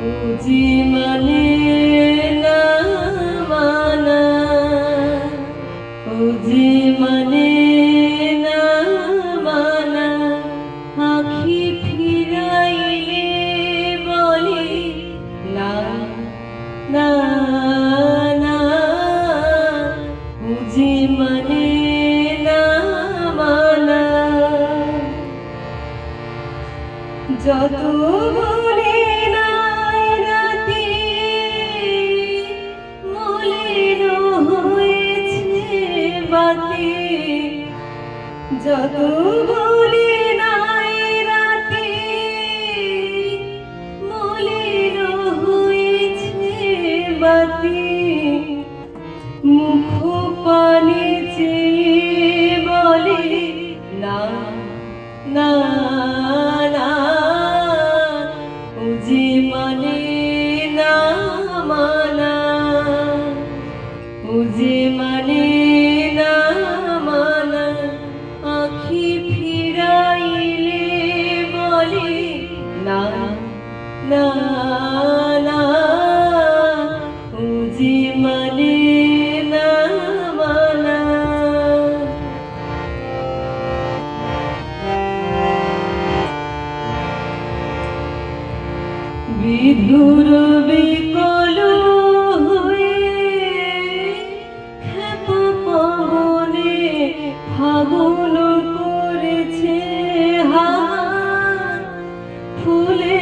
বুঝি মানে না মানা, বুঝি মানে না মানা, আখি ফিরাইলে বলে না না না, বুঝি মানে না মানা। যত বলে নাই রাতে মলিন হয়েছে বাতি, যত বলে নাই রাতে মলিন হয়েছে বাতি, মুখ পানে চেয়ে বলে না না না, বুঝি মানে না মানা, বুঝি মানে না মানা, আখি ফিরাইলে বলে না না না, বুঝি মানে না মানা। বিধুর বিকল হয়ে খেপা পবনে ফাগুন করেছে হাত, ফুলে